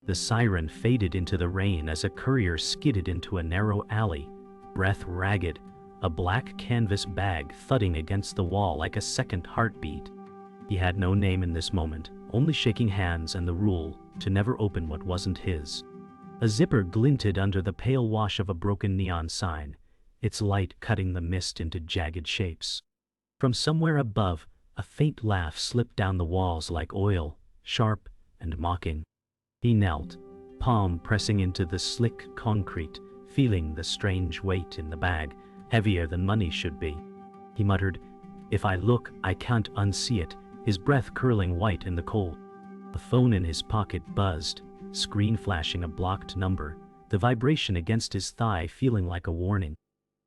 The siren faded into the rain as a courier skidded into a narrow alley, breath ragged, a black canvas bag thudding against the wall like a second heartbeat. He had no name in this moment, only shaking hands and the rule to never open what wasn't his. A zipper glinted under the pale wash of a broken neon sign, its light cutting the mist into jagged shapes. From somewhere above, a faint laugh slipped down the walls like oil, sharp and mocking. He knelt, palm pressing into the slick concrete, feeling the strange weight in the bag, heavier than money should be. He muttered, "If I look, I can't unsee it," his breath curling white in the cold. A phone in his pocket buzzed, screen flashing a blocked number, the vibration against his thigh feeling like a warning.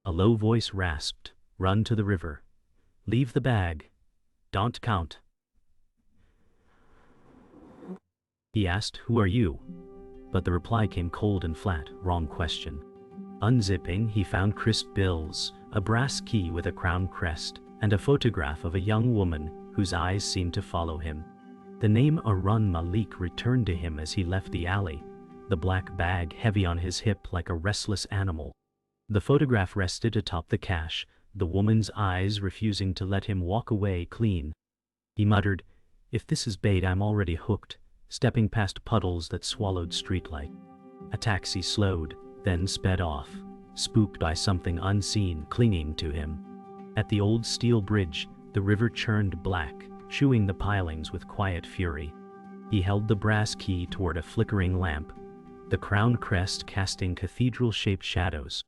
A low voice rasped, "Run to the river. Leave the bag. Don't count." He asked, "Who are you?" But the reply came cold and flat, "Wrong question." Unzipping, he found crisp bills, a brass key with a crown crest, and a photograph of a young woman whose eyes seemed to follow him. The name Arun Malik returned to him as he left the alley, the black bag heavy on his hip like a restless animal. The photograph rested atop the cache, the woman's eyes refusing to let him walk away clean. He muttered, "If this is bait, I'm already hooked," stepping past puddles that swallowed streetlight. A taxi slowed, then sped off, spooked by something unseen clinging to him. At the old steel bridge, the river churned black, chewing the pilings with quiet fury. He held the brass key toward a flickering lamp, the crown crest casting cathedral-shaped shadows.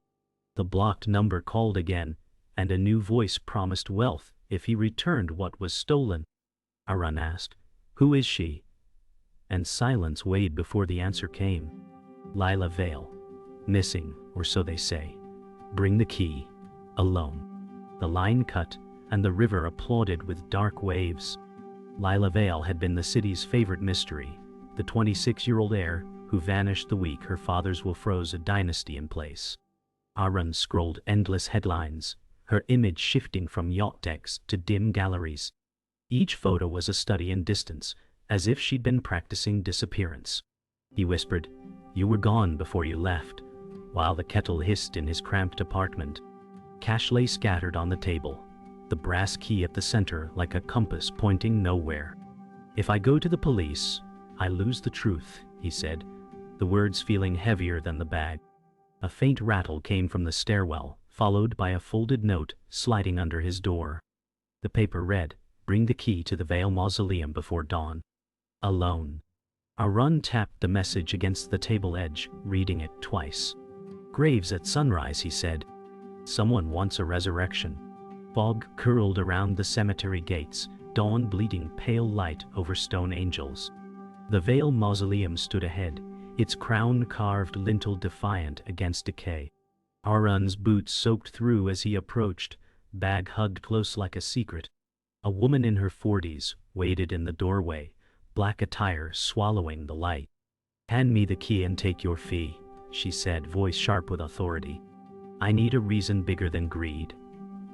The blocked number called again, and a new voice promised wealth if he returned what was stolen. Arun asked, "Who is she?" And silence weighed before the answer came. "Lila Vale. Missing, or so they say. Bring the key. Alone." The line cut, and the river applauded with dark waves. Lila Vale had been the city's favorite mystery, the 26-year-old heir who vanished the week her father's will froze a dynasty in place. Arun scrolled endless headlines, her image shifting from yacht decks to dim galleries. Each photo was a study in distance, as if she'd been practicing disappearance. He whispered, "You were gone before you left," while the kettle hissed in his cramped apartment. Cash lay scattered on the table, the brass key at the center like a compass pointing nowhere. "If I go to the police, I lose the truth," he said, the words feeling heavier than the bag. A faint rattle came from the stairwell, followed by a folded note sliding under his door. The paper read, "Bring the key to the Vale Mausoleum before dawn. Alone." Arun tapped the message against the table edge, reading it twice. "Graves at sunrise," he said. "Someone wants a resurrection." Fog curled around the cemetery gates, dawn bleeding pale light over stone angels. The Vale Mausoleum stood ahead, its crown-carved lintel defiant against decay. Arun's boots soaked through as he approached, bag hugged close like a secret. A woman in her 40s waited in the doorway, black attire swallowing the light. "Hand me the key and take your fee," she said, voice sharp with authority. "I need a reason bigger than greed,"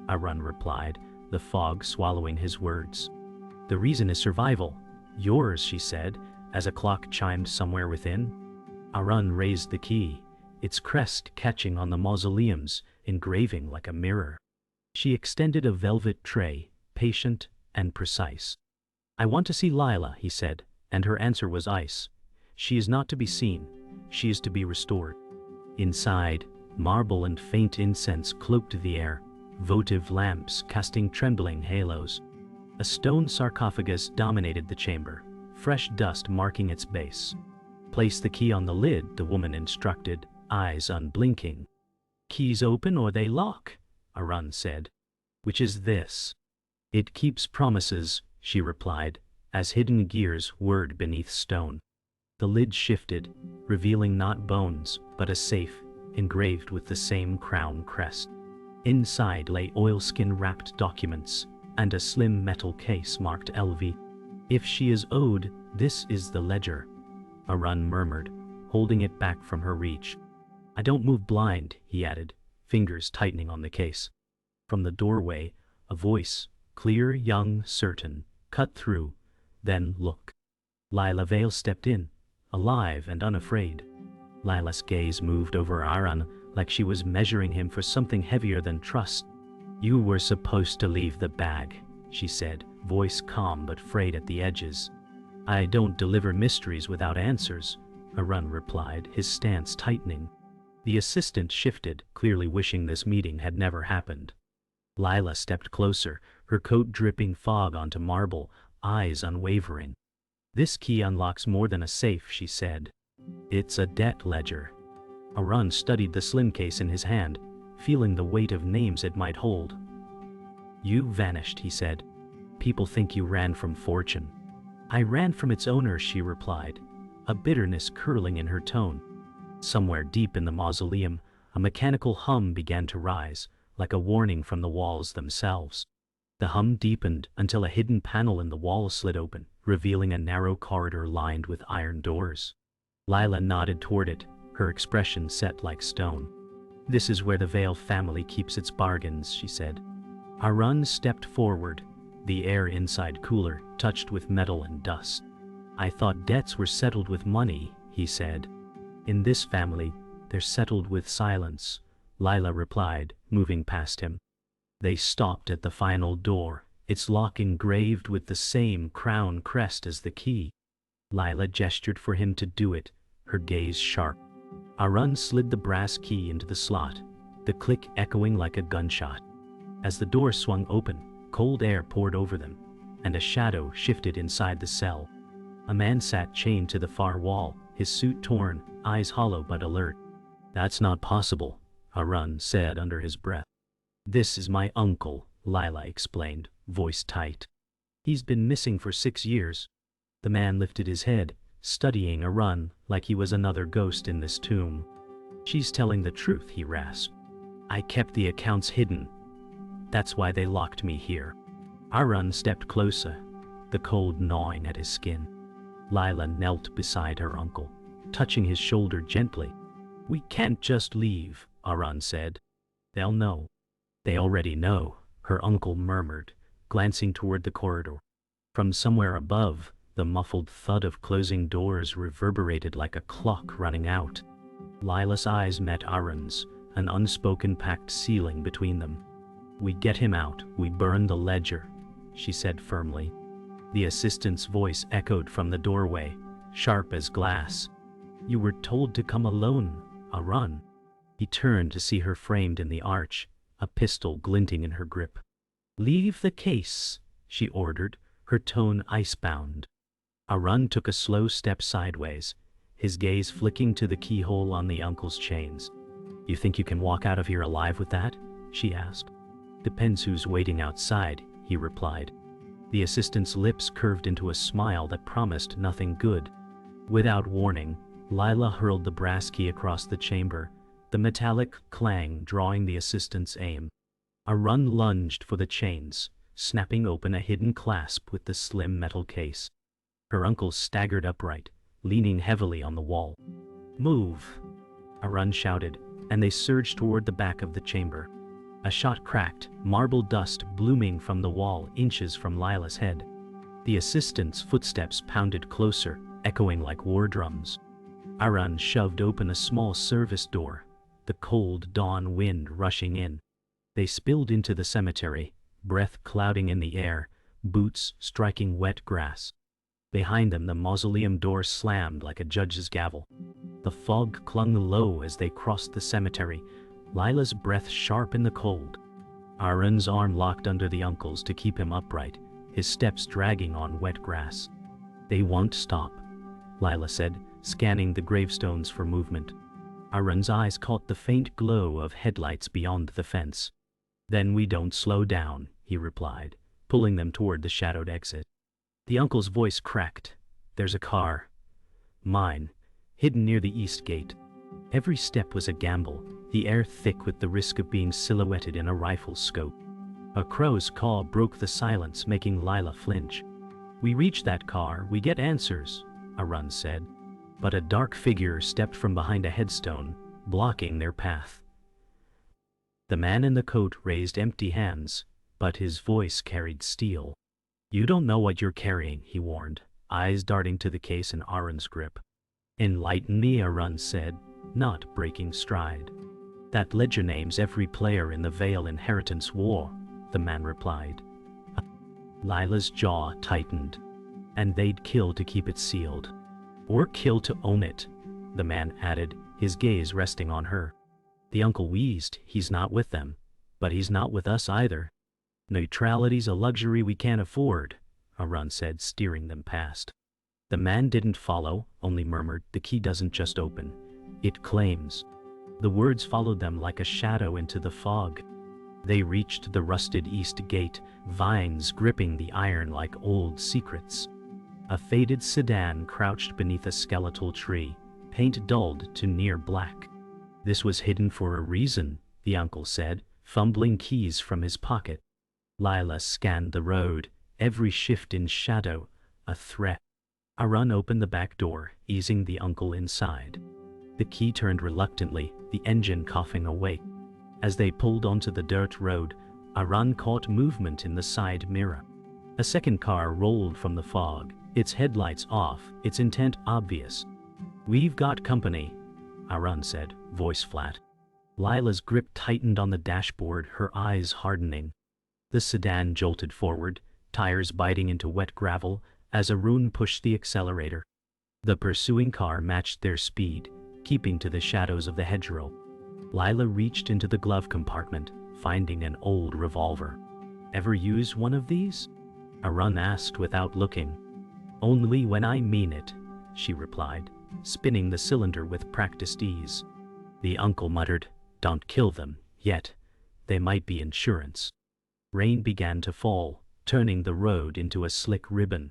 Arun replied, the fog swallowing his words. "The reason is survival." "Yours," she said, as a clock chimed somewhere within. Arun raised the key, its crest catching on the mausoleum's engraving like a mirror. She extended a velvet tray, patient and precise. "I want to see Lila," he said, and her answer was ice. "She is not to be seen. She is to be restored." Inside, marble and faint incense cloaked the air, votive lamps casting trembling halos. A stone sarcophagus dominated the chamber, fresh dust marking its base. "Place the key on the lid," the woman instructed, eyes unblinking. "Keys open or they lock," Arun said. "Which is this?" "It keeps promises," she replied, as hidden gears whirred beneath stone. The lid shifted, revealing not bones, but a safe, engraved with the same crown crest. Inside lay oilskin-wrapped documents, and a slim metal case marked LV. "If she is owed, this is the ledger," Arun murmured, holding it back from her reach. "I don't move blind," he added, fingers tightening on the case. From the doorway, a voice, clear, young, certain, cut through. "Then look." Lila Vale stepped in, alive and unafraid. Lila's gaze moved over Arun like she was measuring him for something heavier than trust. "You were supposed to leave the bag," she said, voice calm but frayed at the edges. "I don't deliver mysteries without answers," Arun replied, his stance tightening. The assistant shifted, clearly wishing this meeting had never happened. Lila stepped closer, her coat dripping fog onto marble, eyes unwavering. "This key unlocks more than a safe," she said. "It's a debt ledger." Arun studied the slim case in his hand, feeling the weight of names it might hold. "You vanished," he said. "People think you ran from fortune." "I ran from its owner," she replied, a bitterness curling in her tone. Somewhere deep in the mausoleum, a mechanical hum began to rise, like a warning from the walls themselves. The hum deepened until a hidden panel in the wall slid open, revealing a narrow corridor lined with iron doors. Lila nodded toward it, her expression set like stone. "This is where the Vale family keeps its bargains," she said. Arun stepped forward, the air inside cooler, touched with metal and dust. "I thought debts were settled with money," he said. "In this family, they're settled with silence," Lila replied, moving past him. They stopped at the final door, its lock engraved with the same crown crest as the key. Lila gestured for him to do it, her gaze sharp. Arun slid the brass key into the slot, the click echoing like a gunshot. As the door swung open, cold air poured over them, and a shadow shifted inside the cell. A man sat chained to the far wall, his suit torn, eyes hollow but alert. "That's not possible," Arun said under his breath. "This is my uncle," Lila explained, voice tight. "He's been missing for 6 years." The man lifted his head, studying Arun like he was another ghost in this tomb. "She's telling the truth," he rasped. "I kept the accounts hidden. That's why they locked me here." Arun stepped closer, the cold gnawing at his skin. Lila knelt beside her uncle, touching his shoulder gently. "We can't just leave," Arun said. "They'll know." "They already know," her uncle murmured, glancing toward the corridor. From somewhere above, the muffled thud of closing doors reverberated like a clock running out. Lila's eyes met Arun's, an unspoken pact sealing between them. "We get him out, we burn the ledger," she said firmly. The assistant's voice echoed from the doorway, sharp as glass. "You were told to come alone, Arun." He turned to see her framed in the arch, a pistol glinting in her grip. "Leave the case," she ordered, her tone icebound. Arun took a slow step sideways, his gaze flicking to the keyhole on the uncle's chains. "You think you can walk out of here alive with that?" she asked. "Depends who's waiting outside," he replied. The assistant's lips curved into a smile that promised nothing good. Without warning, Lila hurled the brass key across the chamber, the metallic clang drawing the assistant's aim. Arun lunged for the chains, snapping open a hidden clasp with the slim metal case. Her uncle staggered upright, leaning heavily on the wall. "Move!" Arun shouted, and they surged toward the back of the chamber. A shot cracked, marble dust blooming from the wall inches from Lila's head. The assistant's footsteps pounded closer, echoing like war drums. Arun shoved open a small service door, the cold dawn wind rushing in. They spilled into the cemetery, breath clouding in the air, boots striking wet grass. Behind them the mausoleum door slammed like a judge's gavel. The fog clung low as they crossed the cemetery, Lila's breath sharp in the cold. Arun's arm locked under the uncle's to keep him upright, his steps dragging on wet grass. "They won't stop," Lila said, scanning the gravestones for movement. Arun's eyes caught the faint glow of headlights beyond the fence. "Then we don't slow down," he replied, pulling them toward the shadowed exit. The uncle's voice cracked. "There's a car. Mine, hidden near the east gate." Every step was a gamble, the air thick with the risk of being silhouetted in a rifle's scope. A crow's caw broke the silence, making Lila flinch. "We reach that car, we get answers," Arun said. But a dark figure stepped from behind a headstone, blocking their path. The man in the coat raised empty hands, but his voice carried steel. "You don't know what you're carrying," he warned, eyes darting to the case in Arun's grip. Enlighten me, Arun said, not breaking stride. That ledger names every player in the Vale Inheritance War, the man replied. Lila's jaw tightened. And they'd kill to keep it sealed. Or kill to own it, the man added, his gaze resting on her. The uncle wheezed, he's not with them. But he's not with us either. Neutrality's a luxury we can't afford, Arun said, steering them past. The man didn't follow, only murmured, the key doesn't just open. It claims. The words followed them like a shadow into the fog. They reached the rusted east gate, vines gripping the iron like old secrets. A faded sedan crouched beneath a skeletal tree, paint dulled to near black. This was hidden for a reason, the uncle said, fumbling keys from his pocket. Lila scanned the road, every shift in shadow, a threat. Arun opened the back door, easing the uncle inside. The key turned reluctantly, the engine coughing awake. As they pulled onto the dirt road, Arun caught movement in the side mirror. A second car rolled from the fog, its headlights off, its intent obvious. "We've got company," Arun said, voice flat. Lila's grip tightened on the dashboard, her eyes hardening. The sedan jolted forward, tires biting into wet gravel, as Arun pushed the accelerator. The pursuing car matched their speed, keeping to the shadows of the hedgerow. Lila reached into the glove compartment, finding an old revolver. "Ever use one of these?" Arun asked without looking. "Only when I mean it," she replied, spinning the cylinder with practiced ease. The uncle muttered, "Don't kill them, yet. They might be insurance." Rain began to fall, turning the road into a slick ribbon.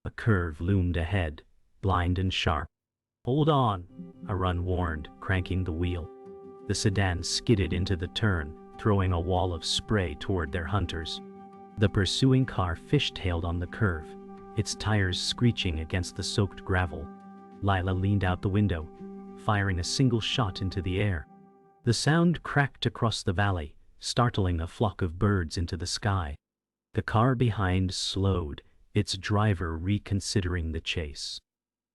A curve loomed ahead, blind and sharp. "Hold on," Arun warned, cranking the wheel. The sedan skidded into the turn, throwing a wall of spray toward their hunters. The pursuing car fishtailed on the curve, its tires screeching against the soaked gravel. Lila leaned out the window, firing a single shot into the air. The sound cracked across the valley, startling a flock of birds into the sky. The car behind slowed, its driver reconsidering the chase.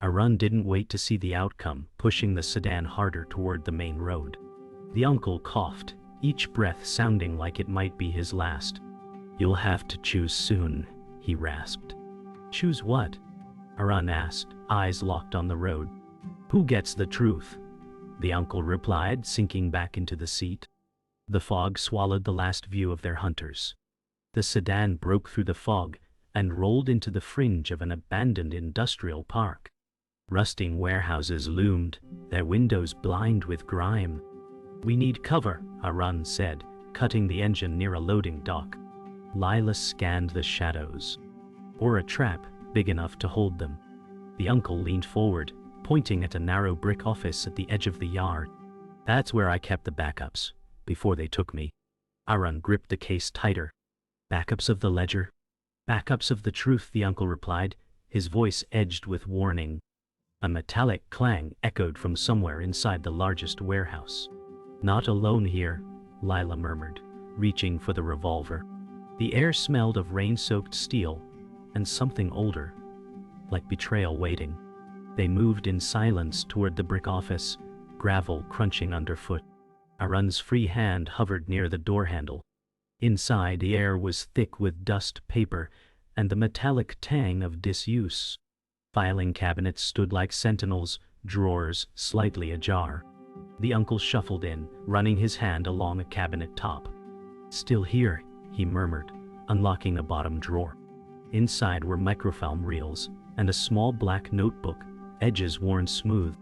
Arun didn't wait to see the outcome, pushing the sedan harder toward the main road. The uncle coughed, each breath sounding like it might be his last. "You'll have to choose soon," he rasped. "Choose what?" Arun asked, eyes locked on the road. "Who gets the truth?" the uncle replied, sinking back into the seat. The fog swallowed the last view of their hunters. The sedan broke through the fog and rolled into the fringe of an abandoned industrial park. Rusting warehouses loomed, their windows blind with grime. "We need cover," Arun said, cutting the engine near a loading dock. Lila scanned the shadows. Or a trap big enough to hold them. The uncle leaned forward, pointing at a narrow brick office at the edge of the yard. "That's where I kept the backups, before they took me." Arun gripped the case tighter. "Backups of the ledger?" "Backups of the truth," the uncle replied, his voice edged with warning. A metallic clang echoed from somewhere inside the largest warehouse. "Not alone here," Lila murmured, reaching for the revolver. The air smelled of rain-soaked steel and something older, like betrayal waiting. They moved in silence toward the brick office, gravel crunching underfoot. Arun's free hand hovered near the door handle. Inside, the air was thick with dust, paper, and the metallic tang of disuse. Filing cabinets stood like sentinels, drawers slightly ajar. The uncle shuffled in, running his hand along a cabinet top. "Still here," he murmured, unlocking a bottom drawer. Inside were microfilm reels and a small black notebook, edges worn smooth.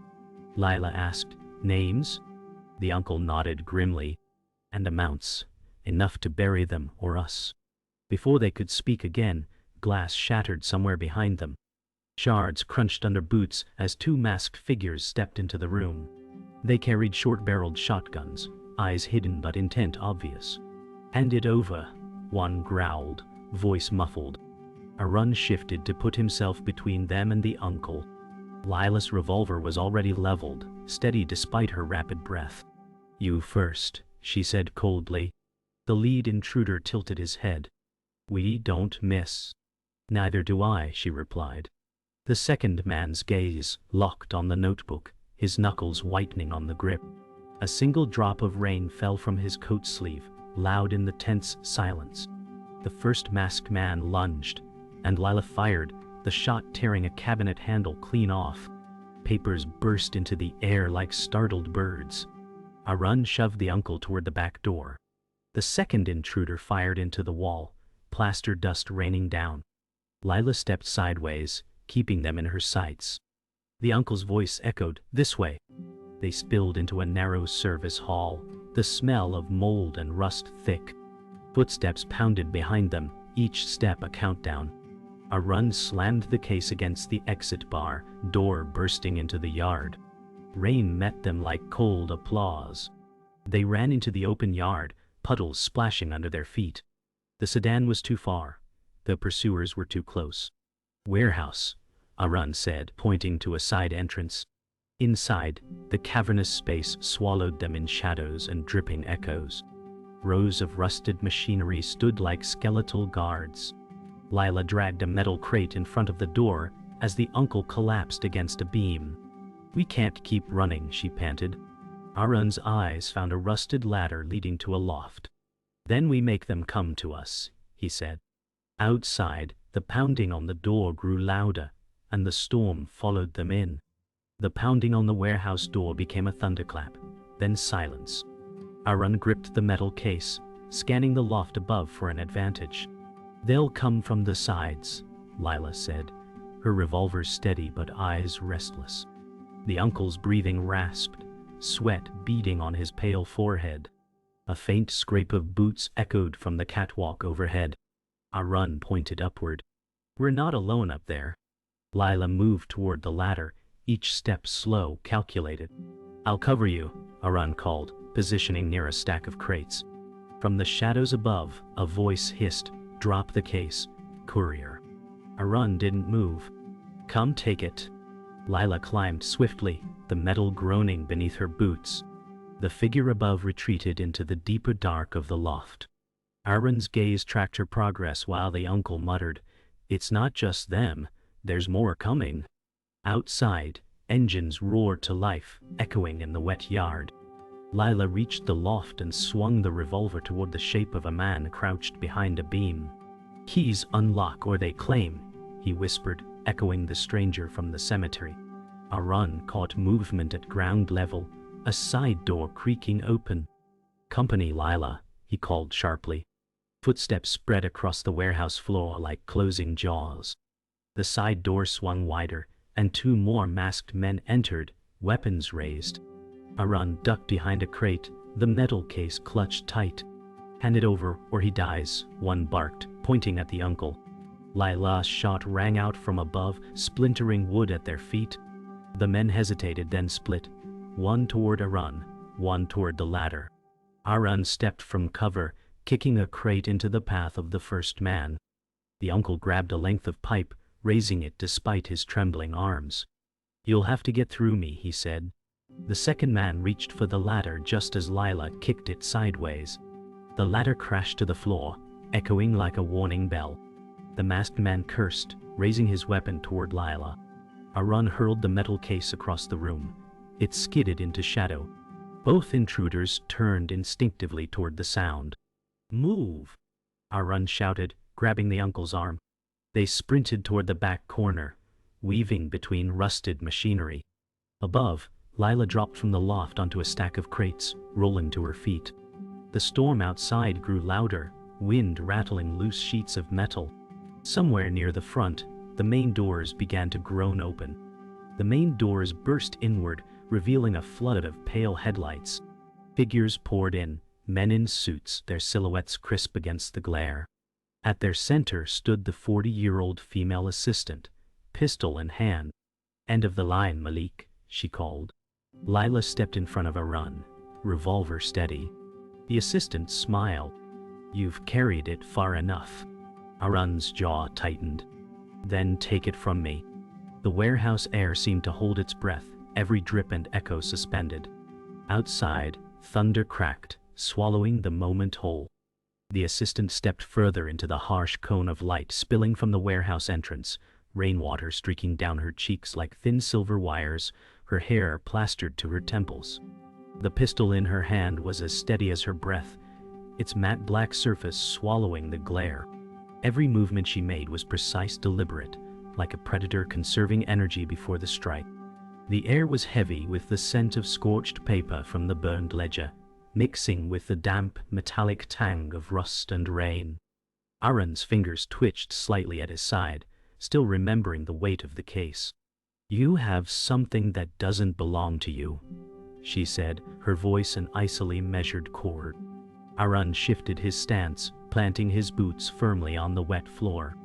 Lila asked, "Names?" The uncle nodded grimly. "And amounts, enough to bury them or us." Before they could speak again, glass shattered somewhere behind them. Shards crunched under boots as two masked figures stepped into the room. They carried short-barreled shotguns, eyes hidden but intent obvious. "Hand it over," one growled, voice muffled. Arun shifted to put himself between them and the uncle. Lila's revolver was already leveled, steady despite her rapid breath. "You first," she said coldly. The lead intruder tilted his head. "We don't miss." "Neither do I," she replied. The second man's gaze locked on the notebook, his knuckles whitening on the grip. A single drop of rain fell from his coat sleeve, loud in the tense silence. The first masked man lunged, and Lila fired, the shot tearing a cabinet handle clean off. Papers burst into the air like startled birds. Arun shoved the uncle toward the back door. The second intruder fired into the wall, plaster dust raining down. Lila stepped sideways, keeping them in her sights. The uncle's voice echoed, "This way." They spilled into a narrow service hall, the smell of mold and rust thick. Footsteps pounded behind them, each step a countdown. Arun slammed the case against the exit bar, door bursting into the yard. Rain met them like cold applause. They ran into the open yard, puddles splashing under their feet. The sedan was too far. The pursuers were too close. "Warehouse," Arun said, pointing to a side entrance. Inside, the cavernous space swallowed them in shadows and dripping echoes. Rows of rusted machinery stood like skeletal guards. Lila dragged a metal crate in front of the door as the uncle collapsed against a beam. "We can't keep running," she panted. Arun's eyes found a rusted ladder leading to a loft. "Then we make them come to us," he said. Outside, the pounding on the door grew louder, and the storm followed them in. The pounding on the warehouse door became a thunderclap, then silence. Arun gripped the metal case, scanning the loft above for an advantage. "They'll come from the sides," Lila said, her revolver steady but eyes restless. The uncle's breathing rasped, sweat beading on his pale forehead. A faint scrape of boots echoed from the catwalk overhead. Arun pointed upward. "We're not alone up there." Lila moved toward the ladder, each step slow, calculated. "I'll cover you," Arun called, positioning near a stack of crates. From the shadows above, a voice hissed, "Drop the case, Courier." Arun didn't move. "Come take it." Lila climbed swiftly, the metal groaning beneath her boots. The figure above retreated into the deeper dark of the loft. Arun's gaze tracked her progress while the uncle muttered, "It's not just them, there's more coming." Outside, engines roared to life, echoing in the wet yard. Lila reached the loft and swung the revolver toward the shape of a man crouched behind a beam. "Keys unlock or they claim," he whispered, echoing the stranger from the cemetery. Arun caught movement at ground level, a side door creaking open. "Company, Lila," he called sharply. Footsteps spread across the warehouse floor like closing jaws. The side door swung wider, and two more masked men entered, weapons raised. Arun ducked behind a crate, the metal case clutched tight. "Hand it over or he dies," one barked, pointing at the uncle. Lila's shot rang out from above, splintering wood at their feet. The men hesitated, then split, one toward Arun, one toward the ladder. Arun stepped from cover, kicking a crate into the path of the first man. The uncle grabbed a length of pipe, raising it despite his trembling arms. "You'll have to get through me," he said. The second man reached for the ladder just as Lila kicked it sideways. The ladder crashed to the floor, echoing like a warning bell. The masked man cursed, raising his weapon toward Lila. Arun hurled the metal case across the room. It skidded into shadow. Both intruders turned instinctively toward the sound. "Move!" Arun shouted, grabbing the uncle's arm. They sprinted toward the back corner, weaving between rusted machinery. Above, Lila dropped from the loft onto a stack of crates, rolling to her feet. The storm outside grew louder, wind rattling loose sheets of metal. Somewhere near the front, the main doors began to groan open. The main doors burst inward, revealing a flood of pale headlights. Figures poured in, men in suits, their silhouettes crisp against the glare. At their center stood the 40-year-old female assistant, pistol in hand. "End of the line, Malik," she called. Lila stepped in front of Arun, revolver steady. The assistant smiled. "You've carried it far enough." Arun's jaw tightened. "Then take it from me." The warehouse air seemed to hold its breath, every drip and echo suspended. Outside, thunder cracked, swallowing the moment whole. The assistant stepped further into the harsh cone of light spilling from the warehouse entrance, rainwater streaking down her cheeks like thin silver wires, her hair plastered to her temples. The pistol in her hand was as steady as her breath, its matte black surface swallowing the glare. Every movement she made was precise, deliberate, like a predator conserving energy before the strike. The air was heavy with the scent of scorched paper from the burned ledger, mixing with the damp, metallic tang of rust and rain. Arun's fingers twitched slightly at his side, still remembering the weight of the case. "You have something that doesn't belong to you," she said, her voice an icily measured chord. Arun shifted his stance, planting his boots firmly on the wet floor.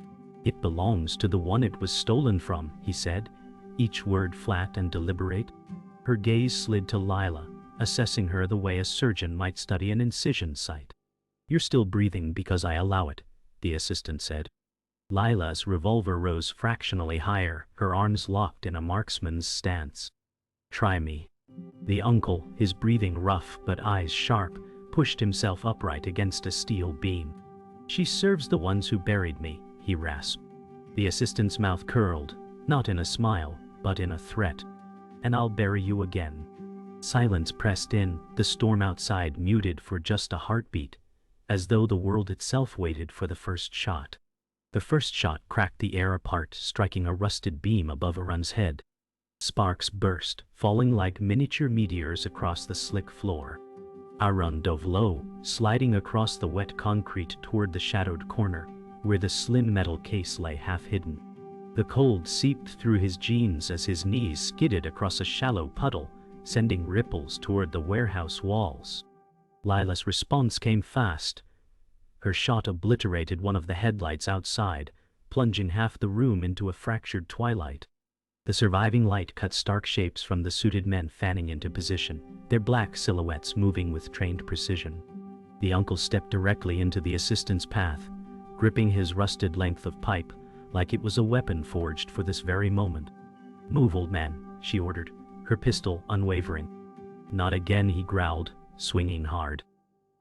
"It belongs to the one it was stolen from," he said, each word flat and deliberate. Her gaze slid to Lila, assessing her the way a surgeon might study an incision site. "You're still breathing because I allow it," the assistant said. Lila's revolver rose fractionally higher, her arms locked in a marksman's stance. "Try me." The uncle, his breathing rough but eyes sharp, pushed himself upright against a steel beam. "She serves the ones who buried me," he rasped. The assistant's mouth curled, not in a smile, but in a threat. "And I'll bury you again." Silence pressed in, the storm outside muted for just a heartbeat, as though the world itself waited for the first shot. The first shot cracked the air apart, striking a rusted beam above Arun's head. Sparks burst, falling like miniature meteors across the slick floor. Arun dove low, sliding across the wet concrete toward the shadowed corner, where the slim metal case lay half-hidden. The cold seeped through his jeans as his knees skidded across a shallow puddle, sending ripples toward the warehouse walls. Lila's response came fast. Her shot obliterated one of the headlights outside, plunging half the room into a fractured twilight. The surviving light cut stark shapes from the suited men fanning into position, their black silhouettes moving with trained precision. The uncle stepped directly into the assistant's path, gripping his rusted length of pipe like it was a weapon forged for this very moment. "Move, old man," she ordered, her pistol unwavering. "Not again," he growled, swinging hard.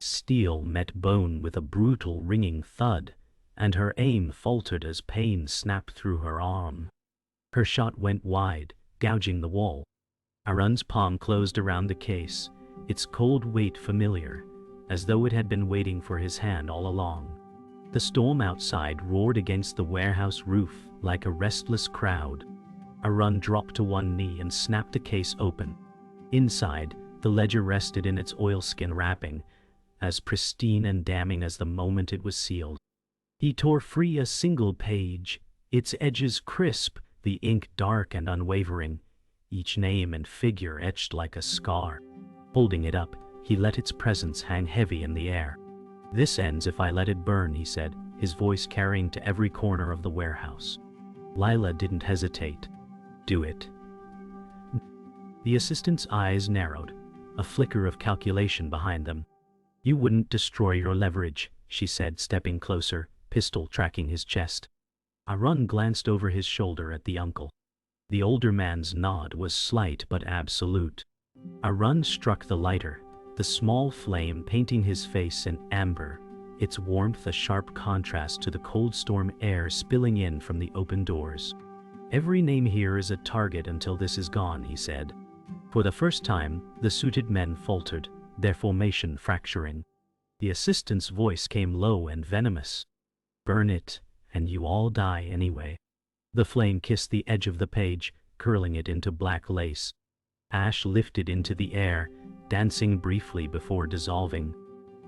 Steel met bone with a brutal ringing thud, and her aim faltered as pain snapped through her arm. Her shot went wide, gouging the wall. Arun's palm closed around the case, its cold weight familiar, as though it had been waiting for his hand all along. The storm outside roared against the warehouse roof like a restless crowd. Arun dropped to one knee and snapped the case open. Inside, the ledger rested in its oilskin wrapping, as pristine and damning as the moment it was sealed. He tore free a single page, its edges crisp, the ink dark and unwavering, each name and figure etched like a scar. Holding it up, he let its presence hang heavy in the air. "This ends if I let it burn," he said, his voice carrying to every corner of the warehouse. Lila didn't hesitate. "Do it." The assistant's eyes narrowed, a flicker of calculation behind them. "You wouldn't destroy your leverage," she said, stepping closer, pistol tracking his chest. Arun glanced over his shoulder at the uncle. The older man's nod was slight but absolute. Arun struck the lighter, the small flame painting his face in amber, its warmth a sharp contrast to the cold storm air spilling in from the open doors. "Every name here is a target until this is gone," he said. For the first time, the suited men faltered, their formation fracturing. The assistant's voice came low and venomous. "Burn it, and you all die anyway." The flame kissed the edge of the page, curling it into black lace. Ash lifted into the air, dancing briefly before dissolving.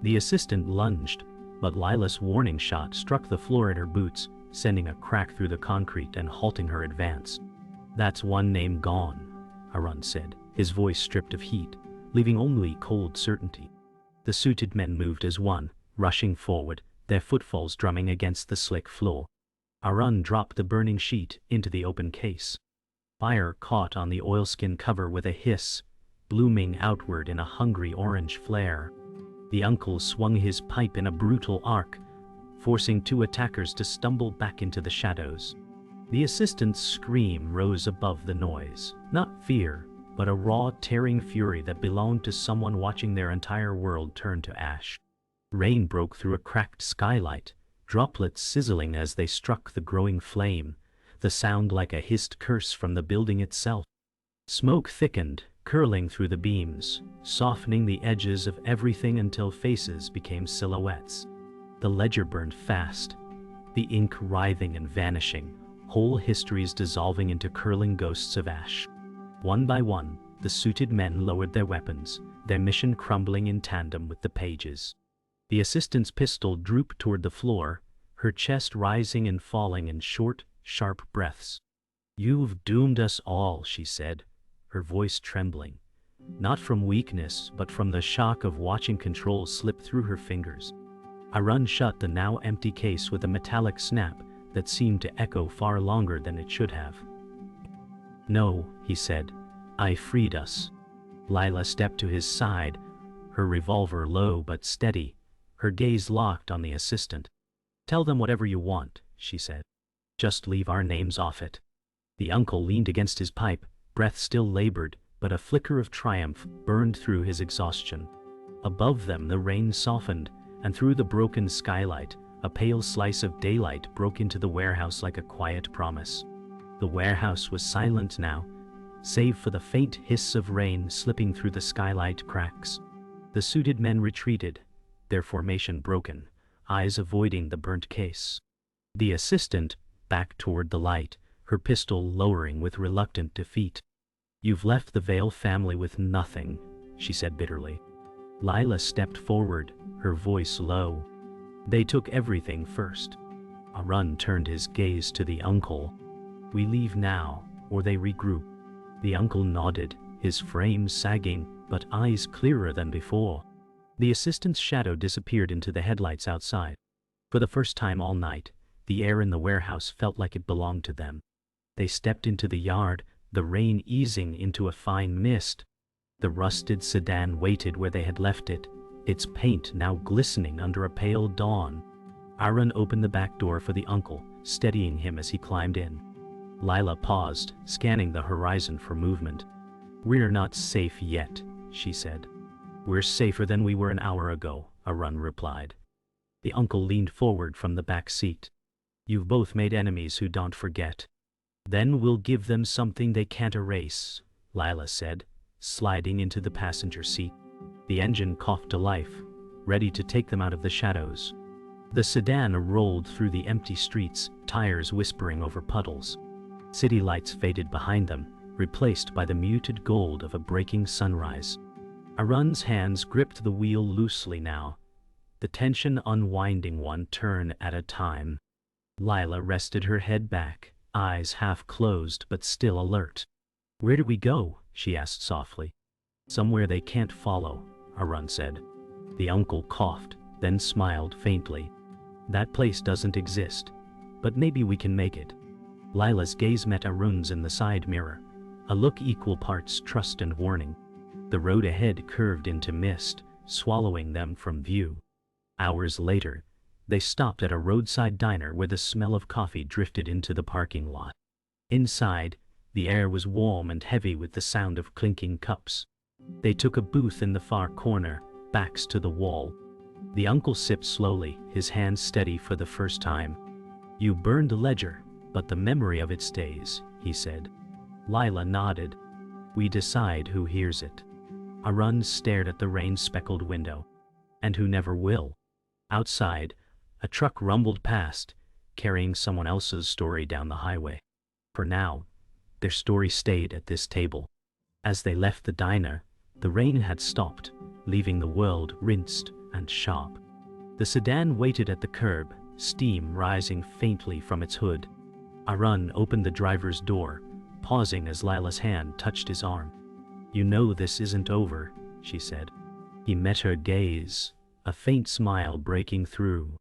The assistant lunged, but Lila's warning shot struck the floor at her boots, sending a crack through the concrete and halting her advance. "That's one name gone," Arun said, his voice stripped of heat, leaving only cold certainty. The suited men moved as one, rushing forward, their footfalls drumming against the slick floor. Arun dropped the burning sheet into the open case. Fire caught on the oilskin cover with a hiss, blooming outward in a hungry orange flare. The uncle swung his pipe in a brutal arc, forcing two attackers to stumble back into the shadows. The assistant's scream rose above the noise, not fear, but a raw, tearing fury that belonged to someone watching their entire world turn to ash. Rain broke through a cracked skylight, droplets sizzling as they struck the growing flame, the sound like a hissed curse from the building itself. Smoke thickened, curling through the beams, softening the edges of everything until faces became silhouettes. The ledger burned fast, the ink writhing and vanishing, whole histories dissolving into curling ghosts of ash. One by one, the suited men lowered their weapons, their mission crumbling in tandem with the pages. The assistant's pistol drooped toward the floor, her chest rising and falling in short, sharp breaths. "You've doomed us all," she said, her voice trembling, not from weakness but from the shock of watching control slip through her fingers. Arun shut the now empty case with a metallic snap that seemed to echo far longer than it should have. "No," he said, "I freed us." Lila stepped to his side, her revolver low but steady, her gaze locked on the assistant. "Tell them whatever you want," she said. "Just leave our names off it." The uncle leaned against his pipe, breath still labored, but a flicker of triumph burned through his exhaustion. Above them the rain softened, and through the broken skylight, a pale slice of daylight broke into the warehouse like a quiet promise. The warehouse was silent now, save for the faint hiss of rain slipping through the skylight cracks. The suited men retreated, their formation broken, eyes avoiding the burnt case. The assistant backed toward the light, her pistol lowering with reluctant defeat. "You've left the Vale family with nothing," she said bitterly. Lila stepped forward, her voice low. "They took everything first." Arun turned his gaze to the uncle. "We leave now, or they regroup." The uncle nodded, his frame sagging, but eyes clearer than before. The assistant's shadow disappeared into the headlights outside. For the first time all night, the air in the warehouse felt like it belonged to them. They stepped into the yard, the rain easing into a fine mist. The rusted sedan waited where they had left it, its paint now glistening under a pale dawn. Arun opened the back door for the uncle, steadying him as he climbed in. Lila paused, scanning the horizon for movement. "We're not safe yet," she said. "We're safer than we were an hour ago," Arun replied. The uncle leaned forward from the back seat. "You've both made enemies who don't forget. Then we'll give them something they can't erase," Lila said, sliding into the passenger seat. The engine coughed to life, ready to take them out of the shadows. The sedan rolled through the empty streets, tires whispering over puddles. City lights faded behind them, replaced by the muted gold of a breaking sunrise. Arun's hands gripped the wheel loosely now, the tension unwinding one turn at a time. Lila rested her head back, eyes half closed but still alert. "Where do we go?" she asked softly. "Somewhere they can't follow," Arun said. The uncle coughed, then smiled faintly. "That place doesn't exist, but maybe we can make it." Lila's gaze met Arun's in the side mirror, a look equal parts trust and warning. The road ahead curved into mist, swallowing them from view. Hours later, they stopped at a roadside diner where the smell of coffee drifted into the parking lot. Inside, the air was warm and heavy with the sound of clinking cups. They took a booth in the far corner, backs to the wall. The uncle sipped slowly, his hands steady for the first time. "You burned a ledger, but the memory of it stays," he said. Lila nodded. "We decide who hears it." Arun stared at the rain-speckled window. "And who never will?" Outside, a truck rumbled past, carrying someone else's story down the highway. For now, their story stayed at this table. As they left the diner, the rain had stopped, leaving the world rinsed and sharp. The sedan waited at the curb, steam rising faintly from its hood. Arun opened the driver's door, pausing as Lila's hand touched his arm. "You know this isn't over," she said. He met her gaze, a faint smile breaking through.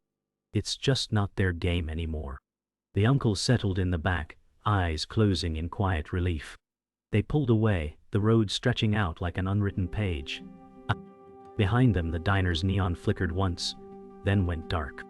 "It's just not their game anymore." The uncle settled in the back, eyes closing in quiet relief. They pulled away, the road stretching out like an unwritten page. Behind them the diner's neon flickered once, then went dark.